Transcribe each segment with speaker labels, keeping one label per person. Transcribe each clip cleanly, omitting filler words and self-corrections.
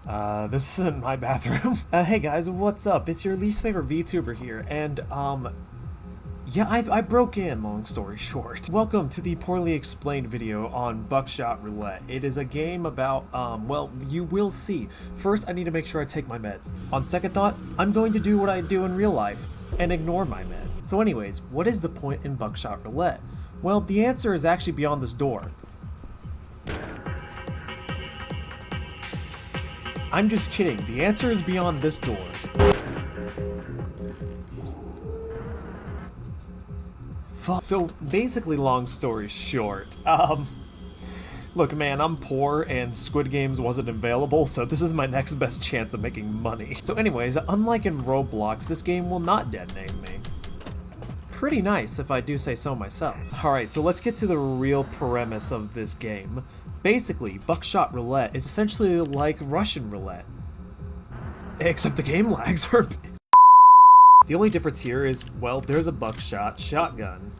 Speaker 1: This isn't my bathroom. Hey guys, what's up? It's your least favorite VTuber here, and, yeah, I broke in, long story short. Welcome to the poorly explained video on Buckshot Roulette. It is a game about, well, you will see. First, I need to make sure I take my meds. On second thought, I'm going to do what I do in real life, and ignore my meds. So anyways, what is the point in Buckshot Roulette? Well, the answer is actually beyond this door. I'm just kidding, the answer is beyond this door. Fuck. So basically, long story short, look man, I'm poor and Squid Games wasn't available, so this is my next best chance of making money. So anyways, unlike in Roblox, this game will not detonate me. Pretty nice, if I do say so myself. Alright, so let's get to the real premise of this game. Basically, Buckshot Roulette is essentially like Russian roulette. Except the game lags are... The only difference here is, well, there's a buckshot shotgun.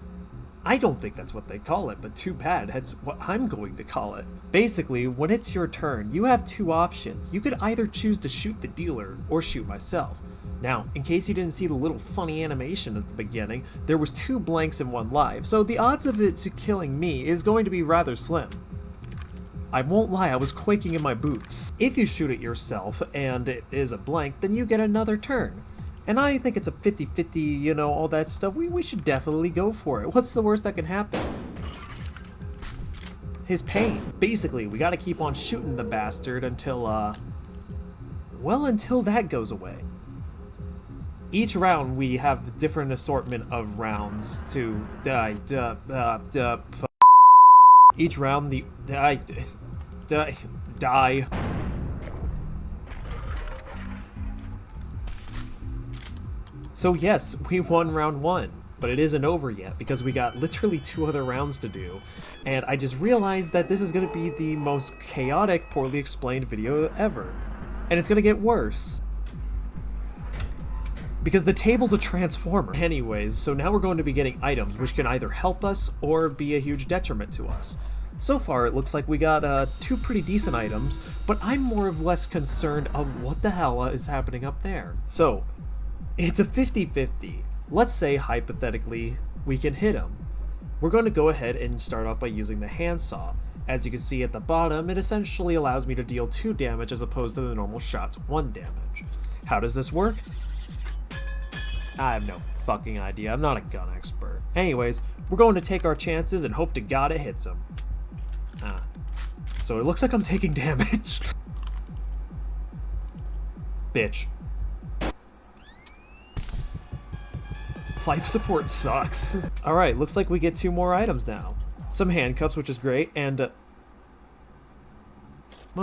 Speaker 1: I don't think that's what they call it, but too bad, that's what I'm going to call it. Basically, when it's your turn, you have two options. You could either choose to shoot the dealer, or shoot myself. Now, in case you didn't see the little funny animation at the beginning, there was 2 blanks and 1 live, so the odds of it killing me is going to be rather slim. I won't lie, I was quaking in my boots. If you shoot it yourself, and it is a blank, then you get another turn. And I think it's a 50-50, you know, all that stuff. We should definitely go for it. What's the worst that can happen? His pain. Basically, we gotta keep on shooting the bastard until, well, until that goes away. Each round, we have different assortment of rounds to each round, die. So yes, we won round 1, but it isn't over yet because we got literally 2 other rounds to do, and I just realized that this is going to be the most chaotic, poorly explained video ever, and it's going to get worse. Because the table's a transformer. Anyways, so now we're going to be getting items which can either help us or be a huge detriment to us. So far, it looks like we got 2 pretty decent items, but I'm more or less concerned of what the hell is happening up there. So, it's a 50-50. Let's say, hypothetically, we can hit him. We're going to go ahead and start off by using the handsaw. As you can see at the bottom, it essentially allows me to deal 2 damage as opposed to the normal shot's 1 damage. How does this work? I have no fucking idea, I'm not a gun expert. Anyways, we're going to take our chances and hope to God it hits him. So it looks like I'm taking damage. Bitch. Life support sucks. Alright, looks like we get 2 more items now. Some handcuffs, which is great, and well,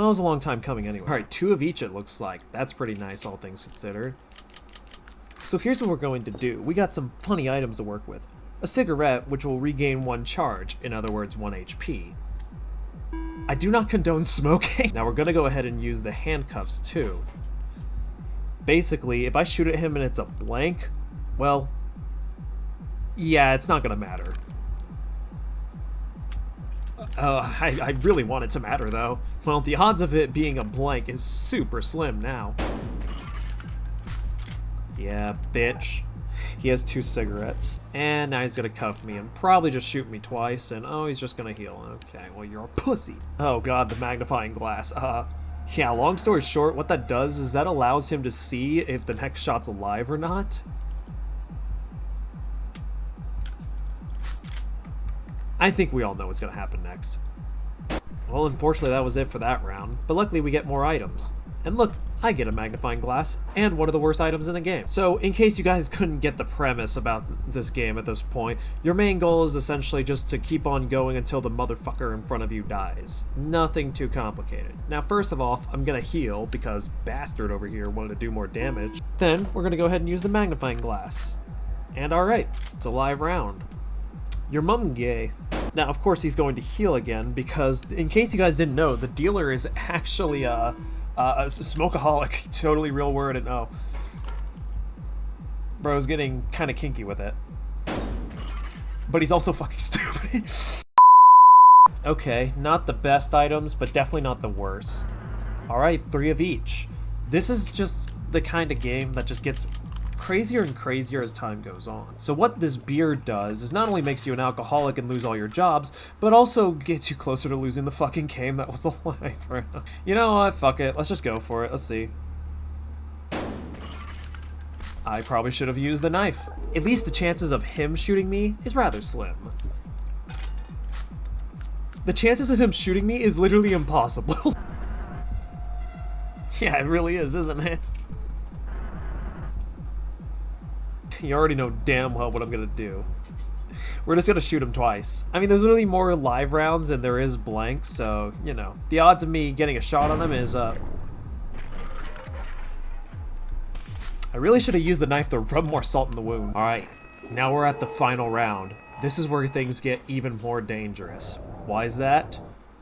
Speaker 1: it was a long time coming anyway. Alright, 2 of each it looks like. That's pretty nice, all things considered. So here's what we're going to do. We got some funny items to work with. A cigarette, which will regain 1 charge, in other words, 1 HP. I do not condone smoking. Now we're gonna go ahead and use the handcuffs too. Basically, if I shoot at him and it's a blank, well, yeah, it's not gonna matter. I really want it to matter though. Well, the odds of it being a blank is super slim now. Yeah, bitch. He has 2 cigarettes. And now he's gonna cuff me and probably just shoot me twice, and oh, he's just gonna heal. Okay, well, you're a pussy. Oh god, the magnifying glass. Yeah, long story short, what that does is that allows him to see if the next shot's alive or not. I think we all know what's gonna happen next. Well, unfortunately, that was it for that round, but luckily we get more items. And look, I get a magnifying glass, and one of the worst items in the game. So, in case you guys couldn't get the premise about this game at this point, your main goal is essentially just to keep on going until the motherfucker in front of you dies. Nothing too complicated. Now, first of all, I'm gonna heal, because bastard over here wanted to do more damage. Then, we're gonna go ahead and use the magnifying glass. And alright, it's a live round. Your mum gay. Now, of course, he's going to heal again, because, in case you guys didn't know, the dealer is actually, a smokeaholic, totally real word, and oh. Bro's getting kind of kinky with it. But he's also fucking stupid. Okay, not the best items, but definitely not the worst. Alright, 3 of each. This is just the kind of game that just gets crazier and crazier as time goes on. So what this beer does is not only makes you an alcoholic and lose all your jobs, but also gets you closer to losing the fucking game that was alive. You know what, fuck it, let's just go for it, let's see. I probably should have used the knife. At least the chances of him shooting me is rather slim. The chances of him shooting me is literally impossible. Yeah, it really is, isn't it? You already know damn well what I'm gonna do. We're just gonna shoot him twice. I mean, there's literally more live rounds than there is blanks, so, you know. The odds of me getting a shot on him is, I really should have used the knife to rub more salt in the wound. Alright, now we're at the final round. This is where things get even more dangerous. Why is that?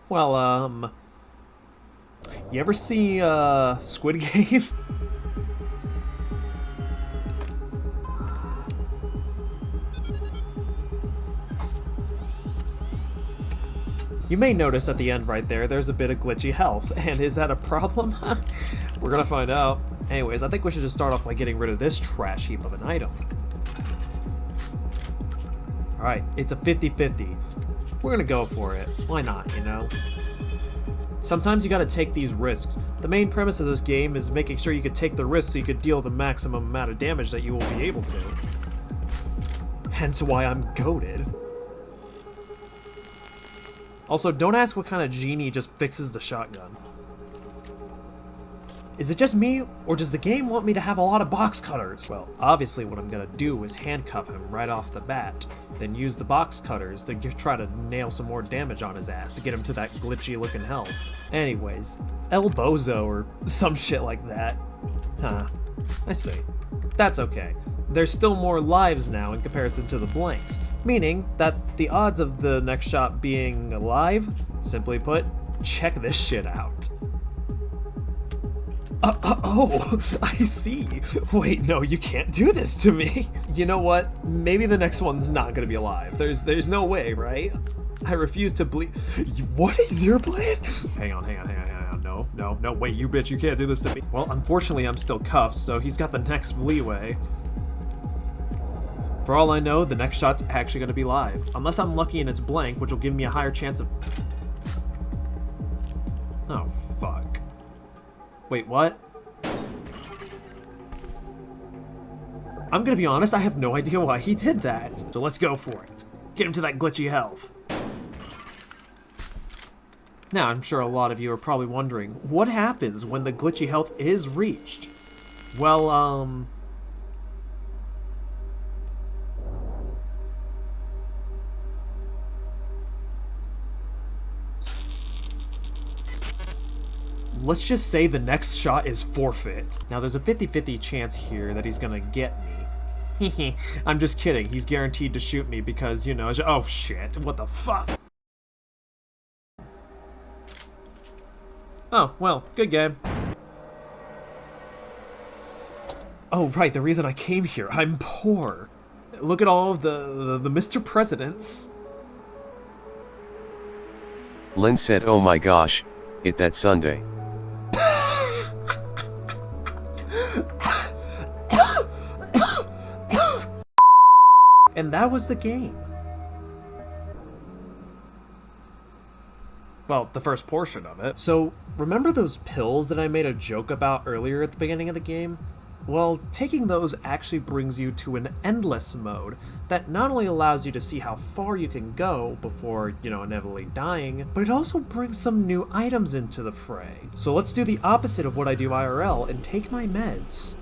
Speaker 1: Well, you ever see, Squid Game? You may notice at the end right there's a bit of glitchy health, and is that a problem? We're gonna find out. Anyways, I think we should just start off by getting rid of this trash heap of an item. Alright, it's a 50-50. We're gonna go for it. Why not, you know? Sometimes you gotta take these risks. The main premise of this game is making sure you could take the risks so you could deal the maximum amount of damage that you will be able to. Hence why I'm goated. Also, don't ask what kind of genie just fixes the shotgun. Is it just me, or does the game want me to have a lot of box cutters? Well, obviously what I'm gonna do is handcuff him right off the bat, then use the box cutters to try to nail some more damage on his ass to get him to that glitchy looking health. Anyways, El Bozo or some shit like that. Huh, I see. That's okay. There's still more lives now in comparison to the blanks, meaning that the odds of the next shot being alive, simply put, check this shit out. Oh, I see. Wait, no, you can't do this to me. You know what? Maybe the next one's not gonna be alive. There's no way, right? I refuse to believe. What is your plan? Hang on. No, wait, you bitch, you can't do this to me. Well, unfortunately, I'm still cuffed, so he's got the next leeway. For all I know, the next shot's actually gonna be live. Unless I'm lucky and it's blank, which will give me a higher chance of... Oh, fuck. Wait, what? I'm gonna be honest, I have no idea why he did that. So let's go for it. Get him to that glitchy health. Now, I'm sure a lot of you are probably wondering, what happens when the glitchy health is reached? Well, let's just say the next shot is forfeit. Now, there's a 50-50 chance here that he's gonna get me. I'm just kidding. He's guaranteed to shoot me because, you know, oh shit, what the fuck? Oh, well, good game. Oh, right, the reason I came here. I'm poor. Look at all of the Mr. Presidents.
Speaker 2: Lynn said, oh my gosh, it that Sunday.
Speaker 1: And that was the game. Well, the first portion of it. So, remember those pills that I made a joke about earlier at the beginning of the game? Well, taking those actually brings you to an endless mode that not only allows you to see how far you can go before, you know, inevitably dying, but it also brings some new items into the fray. So let's do the opposite of what I do IRL and take my meds.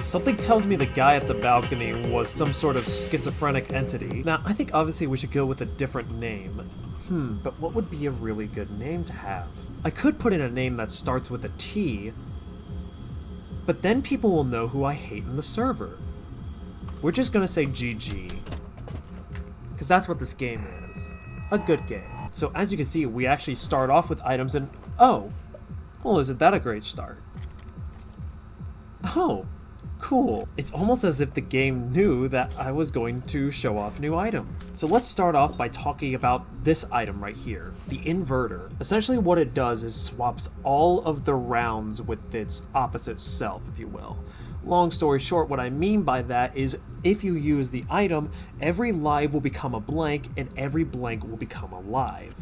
Speaker 1: Something tells me the guy at the balcony was some sort of schizophrenic entity. Now, I think obviously we should go with a different name. But what would be a really good name to have? I could put in a name that starts with a T, but then people will know who I hate in the server. We're just gonna say GG, because that's what this game is. A good game. So as you can see, we actually start off with items and, oh, well, isn't that a great start? Oh, Cool. It's almost as if the game knew that I was going to show off a new item. So let's start off by talking about this item right here, the inverter. Essentially what it does is swaps all of the rounds with its opposite self, if you will. Long story short, what I mean by that is if you use the item, every live will become a blank and every blank will become a live.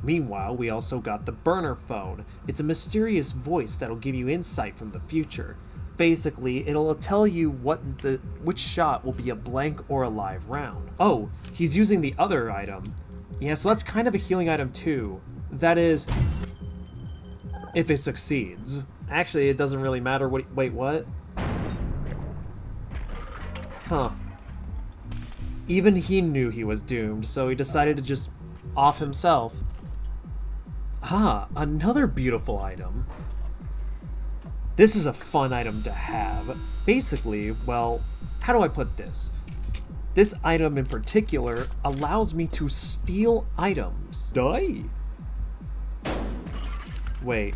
Speaker 1: Meanwhile, we also got the burner phone. It's a mysterious voice that'll give you insight from the future. Basically, it'll tell you which shot will be a blank or a live round. Oh, he's using the other item. Yeah, so that's kind of a healing item too. That is, if it succeeds. Actually, it doesn't really matter what. Wait, what? Huh. Even he knew he was doomed, so he decided to just off himself. Ah, another beautiful item. This is a fun item to have. Basically, well, how do I put this? This item in particular allows me to steal items. Die? Wait,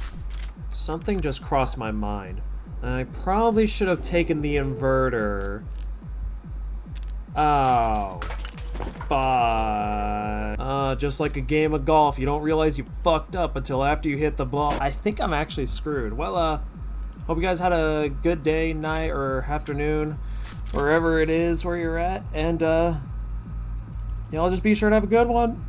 Speaker 1: something just crossed my mind. I probably should have taken the inverter. Oh, fine. Just like a game of golf, you don't realize you fucked up until after you hit the ball. I think I'm actually screwed. Well, hope you guys had a good day, night, or afternoon, wherever it is where you're at, and y'all just be sure to have a good one.